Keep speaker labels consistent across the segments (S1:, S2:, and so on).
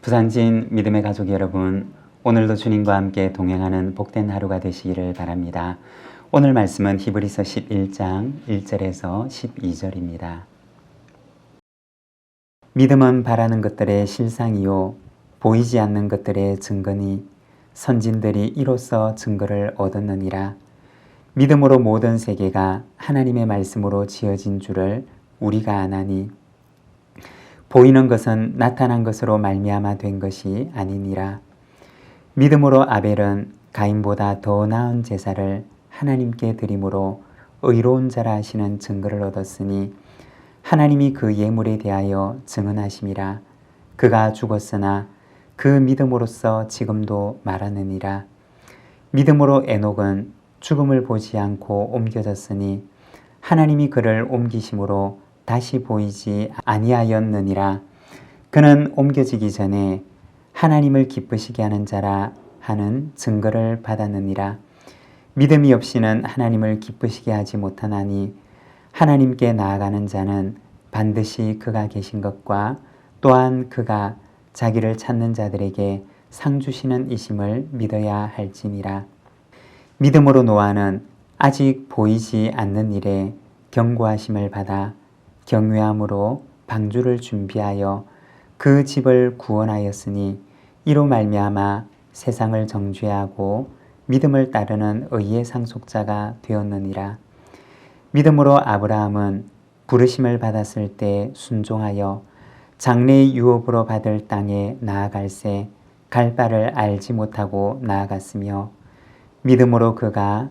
S1: 부산진 믿음의 가족 여러분, 오늘도 주님과 함께 동행하는 복된 하루가 되시기를 바랍니다. 오늘 말씀은 히브리서 11장 1절에서 12절입니다. 믿음은 바라는 것들의 실상이요 보이지 않는 것들의 증거니 선진들이 이로써 증거를 얻었느니라. 믿음으로 모든 세계가 하나님의 말씀으로 지어진 줄을 우리가 아나니 보이는 것은 나타난 것으로 말미암아 된 것이 아니니라. 믿음으로 아벨은 가인보다 더 나은 제사를 하나님께 드림으로 의로운 자라 하시는 증거를 얻었으니 하나님이 그 예물에 대하여 증언하심이라. 그가 죽었으나 그 믿음으로써 지금도 말하느니라. 믿음으로 에녹은 죽음을 보지 않고 옮겨졌으니 하나님이 그를 옮기심으로 다시 보이지 아니하였느니라. 그는 옮겨지기 전에 하나님을 기쁘시게 하는 자라 하는 증거를 받았느니라. 믿음이 없이는 하나님을 기쁘시게 하지 못하나니 하나님께 나아가는 자는 반드시 그가 계신 것과 또한 그가 자기를 찾는 자들에게 상 주시는 이심을 믿어야 할지니라. 믿음으로 노아는 아직 보이지 않는 일에 경고하심을 받아 경외함으로 방주를 준비하여 그 집을 구원하였으니 이로 말미암아 세상을 정죄하고 믿음을 따르는 의의 상속자가 되었느니라. 믿음으로 아브라함은 부르심을 받았을 때 순종하여 장래의 유업으로 받을 땅에 나아갈새 갈 바를 알지 못하고 나아갔으며 믿음으로 그가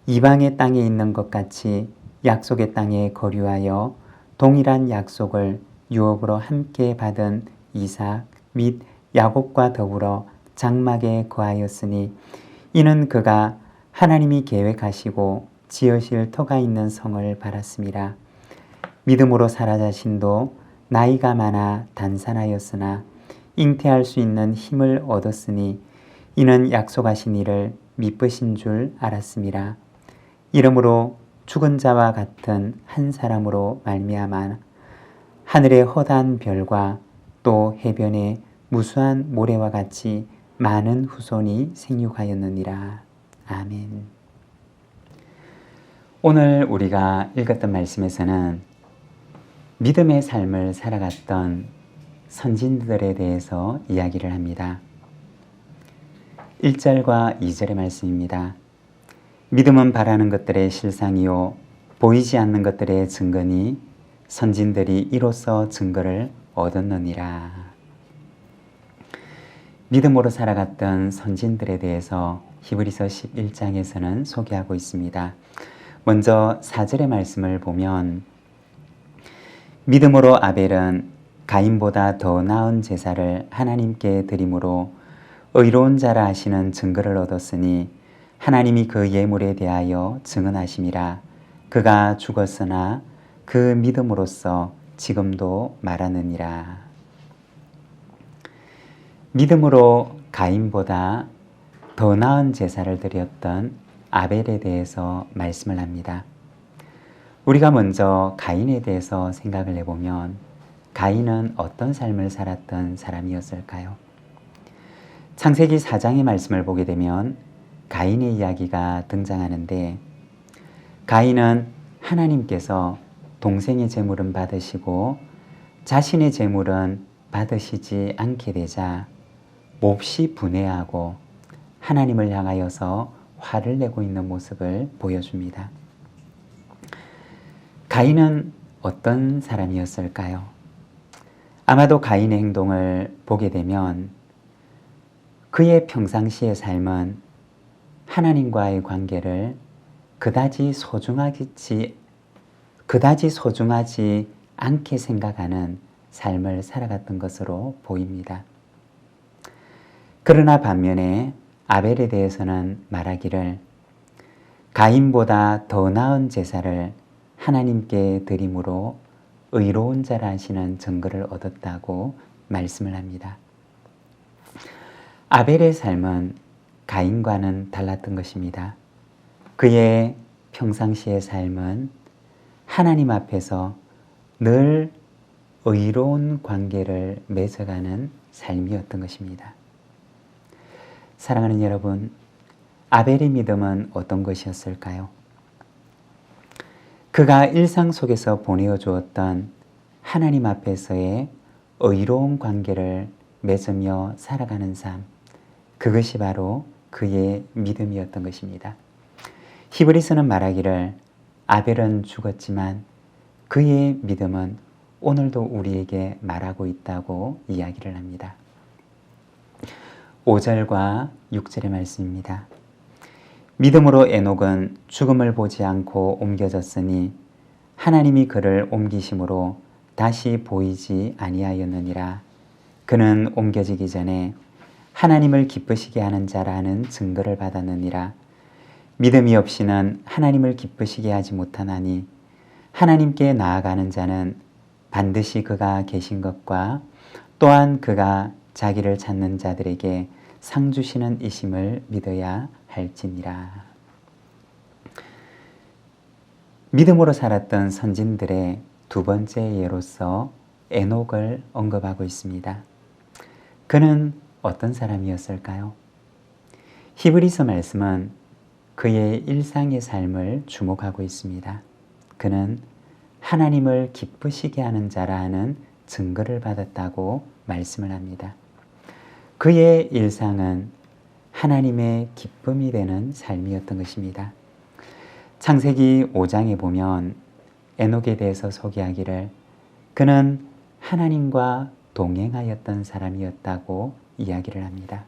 S1: 이방의 땅에 있는 것 같이 약속의 땅에 거류하여 동일한 약속을 유업으로 함께 받은 이삭 및 야곱과 더불어 장막에 거하였으니 이는 그가 하나님이 계획하시고 지으실 터가 있는 성을 바랐음이라. 믿음으로 사라 자신도 나이가 많아 단산하였으나 잉태할 수 있는 힘을 얻었으니 이는 약속하신 이를 미쁘신 줄 알았음이라. 이러므로 죽은 자와 같은 한 사람으로 말미암아 하늘의 허다한 별과 또 해변의 무수한 모래와 같이 많은 후손이 생육하였느니라. 아멘. 오늘 우리가 읽었던 말씀에서는 믿음의 삶을 살아갔던 선진들에 대해서 이야기를 합니다. 1절과 2절의 말씀입니다. 믿음은 바라는 것들의 실상이요 보이지 않는 것들의 증거니 선진들이 이로써 증거를 얻었느니라. 믿음으로 살아갔던 선진들에 대해서 히브리서 11장에서는 소개하고 있습니다. 먼저 4절의 말씀을 보면 믿음으로 아벨은 가인보다 더 나은 제사를 하나님께 드림으로 의로운 자라 하시는 증거를 얻었으니 하나님이 그 예물에 대하여 증언하심이라. 그가 죽었으나 그 믿음으로써 지금도 말하느니라. 믿음으로 가인보다 더 나은 제사를 드렸던 아벨에 대해서 말씀을 합니다. 우리가 먼저 가인에 대해서 생각을 해보면 가인은 어떤 삶을 살았던 사람이었을까요? 창세기 4장의 말씀을 보게 되면 가인의 이야기가 등장하는데 가인은 하나님께서 동생의 제물은 받으시고 자신의 제물은 받으시지 않게 되자 몹시 분해하고 하나님을 향하여서 화를 내고 있는 모습을 보여줍니다. 가인은 어떤 사람이었을까요? 아마도 가인의 행동을 보게 되면 그의 평상시의 삶은 하나님과의 관계를 그다지 소중하지 않게 생각하는 삶을 살아갔던 것으로 보입니다. 그러나 반면에 아벨에 대해서는 말하기를 가인보다 더 나은 제사를 하나님께 드림으로 의로운 자라 하시는 증거를 얻었다고 말씀을 합니다. 아벨의 삶은 가인과는 달랐던 것입니다. 그의 평상시의 삶은 하나님 앞에서 늘 의로운 관계를 맺어가는 삶이었던 것입니다. 사랑하는 여러분, 아벨의 믿음은 어떤 것이었을까요? 그가 일상 속에서 보내어 주었던 하나님 앞에서의 의로운 관계를 맺으며 살아가는 삶, 그것이 바로 그의 믿음이었던 것입니다. 히브리서는 말하기를 아벨은 죽었지만 그의 믿음은 오늘도 우리에게 말하고 있다고 이야기를 합니다. 5절과 6절의 말씀입니다. 믿음으로 에녹은 죽음을 보지 않고 옮겨졌으니 하나님이 그를 옮기심으로 다시 보이지 아니하였느니라. 그는 옮겨지기 전에 하나님을 기쁘시게 하는 자라는 증거를 받았느니라. 믿음이 없이는 하나님을 기쁘시게 하지 못하나니 하나님께 나아가는 자는 반드시 그가 계신 것과 또한 그가 자기를 찾는 자들에게 상 주시는 이심을 믿어야 할지니라. 믿음으로 살았던 선진들의 두 번째 예로서 에녹을 언급하고 있습니다. 그는 어떤 사람이었을까요? 히브리서 말씀은 그의 일상의 삶을 주목하고 있습니다. 그는 하나님을 기쁘시게 하는 자라 하는 증거를 받았다고 말씀을 합니다. 그의 일상은 하나님의 기쁨이 되는 삶이었던 것입니다. 창세기 5장에 보면 에녹에 대해서 소개하기를 그는 하나님과 동행하였던 사람이었다고 이야기를 합니다.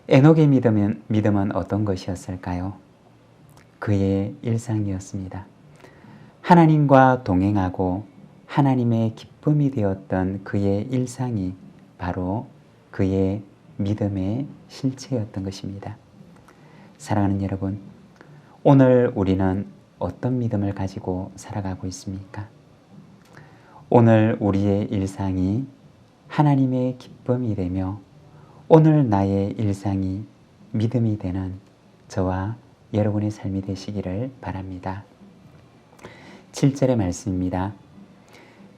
S1: 에녹의 믿음은 어떤 것이었을까요? 그의 일상이었습니다. 하나님과 동행하고 하나님의 기쁨이 되었던 그의 일상이 바로 그의 믿음의 실체였던 것입니다. 사랑하는 여러분, 오늘 우리는 어떤 믿음을 가지고 살아가고 있습니까? 오늘 우리의 일상이 하나님의 기쁨이 되며 오늘 나의 일상이 믿음이 되는 저와 여러분의 삶이 되시기를 바랍니다. 7절의 말씀입니다.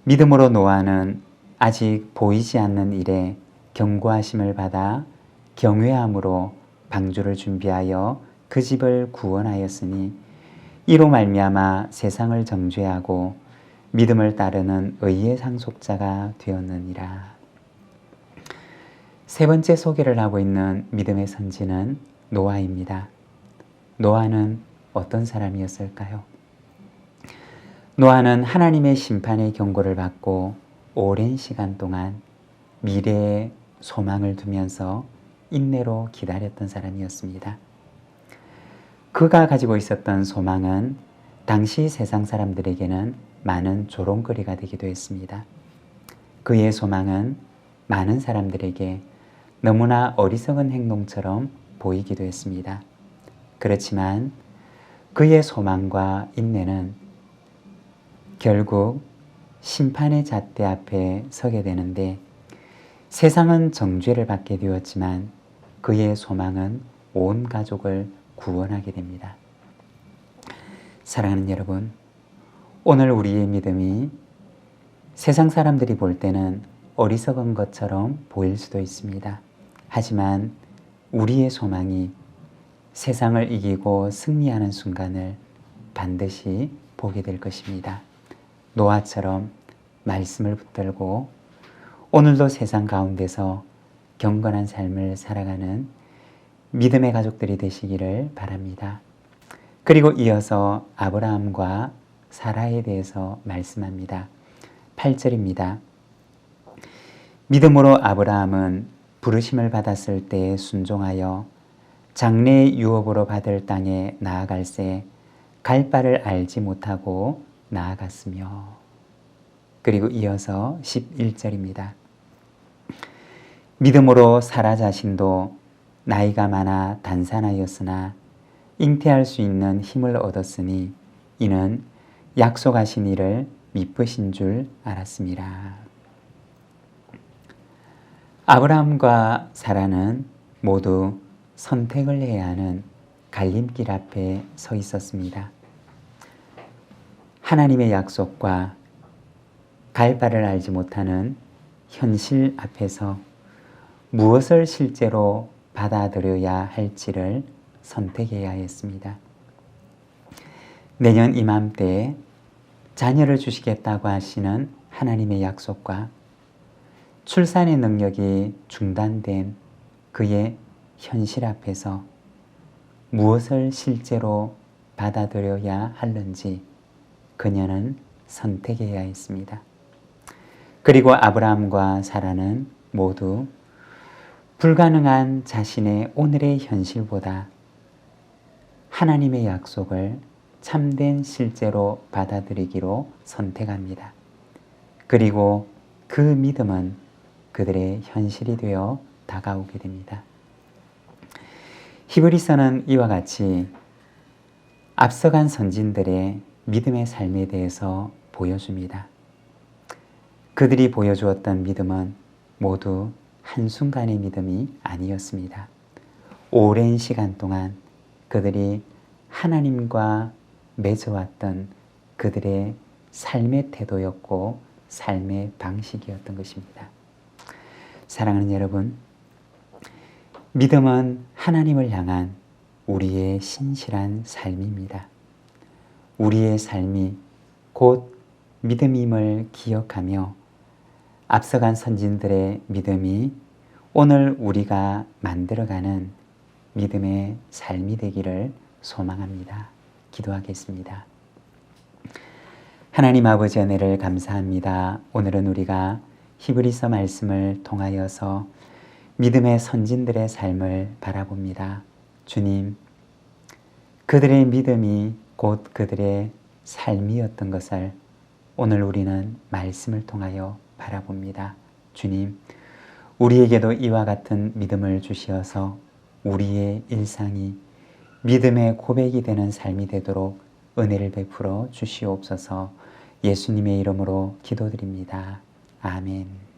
S1: 믿음으로 노아는 아직 보이지 않는 일에 경고하심을 받아 경외함으로 방주를 준비하여 그 집을 구원하였으니 이로 말미암아 세상을 정죄하고 믿음을 따르는 의의 상속자가 되었느니라. 세 번째 소개를 하고 있는 믿음의 선지는 노아입니다. 노아는 어떤 사람이었을까요? 노아는 하나님의 심판의 경고를 받고 오랜 시간 동안 미래에 소망을 두면서 인내로 기다렸던 사람이었습니다. 그가 가지고 있었던 소망은 당시 세상 사람들에게는 많은 조롱거리가 되기도 했습니다. 그의 소망은 많은 사람들에게 너무나 어리석은 행동처럼 보이기도 했습니다. 그렇지만 그의 소망과 인내는 결국 심판의 잣대 앞에 서게 되는데 세상은 정죄를 받게 되었지만 그의 소망은 온 가족을 구원하게 됩니다. 사랑하는 여러분, 오늘 우리의 믿음이 세상 사람들이 볼 때는 어리석은 것처럼 보일 수도 있습니다. 하지만 우리의 소망이 세상을 이기고 승리하는 순간을 반드시 보게 될 것입니다. 노아처럼 말씀을 붙들고 오늘도 세상 가운데서 경건한 삶을 살아가는 믿음의 가족들이 되시기를 바랍니다. 그리고 이어서 아브라함과 사라에 대해서 말씀합니다. 8절입니다. 믿음으로 아브라함은 부르심을 받았을 때 순종하여 장래의 유업으로 받을 땅에 나아갈새 갈 바를 알지 못하고 나아갔으며. 그리고 이어서 11절입니다. 믿음으로 사라 자신도 나이가 많아 단산하였으나 잉태할 수 있는 힘을 얻었으니 이는 약속하신 이를 미쁘신 줄 알았습니다. 아브라함과 사라는 모두 선택을 해야 하는 갈림길 앞에 서 있었습니다. 하나님의 약속과 갈 바를 알지 못하는 현실 앞에서 무엇을 실제로 받아들여야 할지를 선택해야 했습니다. 내년 이맘때에 자녀를 주시겠다고 하시는 하나님의 약속과 출산의 능력이 중단된 그의 현실 앞에서 무엇을 실제로 받아들여야 하는지 그녀는 선택해야 했습니다. 그리고 아브라함과 사라는 모두 불가능한 자신의 오늘의 현실보다 하나님의 약속을 참된 실제로 받아들이기로 선택합니다. 그리고 그 믿음은 그들의 현실이 되어 다가오게 됩니다. 히브리서는 이와 같이 앞서간 선진들의 믿음의 삶에 대해서 보여줍니다. 그들이 보여주었던 믿음은 모두 한순간의 믿음이 아니었습니다. 오랜 시간 동안 그들이 하나님과 맺어왔던 그들의 삶의 태도였고 삶의 방식이었던 것입니다. 사랑하는 여러분, 믿음은 하나님을 향한 우리의 신실한 삶입니다. 우리의 삶이 곧 믿음임을 기억하며 앞서간 선진들의 믿음이 오늘 우리가 만들어가는 믿음의 삶이 되기를 소망합니다. 기도하겠습니다. 하나님 아버지 은혜를 감사합니다. 오늘은 우리가 히브리서 말씀을 통하여서 믿음의 선진들의 삶을 바라봅니다. 주님, 그들의 믿음이 곧 그들의 삶이었던 것을 오늘 우리는 말씀을 통하여 바라봅니다. 주님, 우리에게도 이와 같은 믿음을 주시어서 우리의 일상이 믿음의 고백이 되는 삶이 되도록 은혜를 베풀어 주시옵소서. 예수님의 이름으로 기도드립니다. 아멘.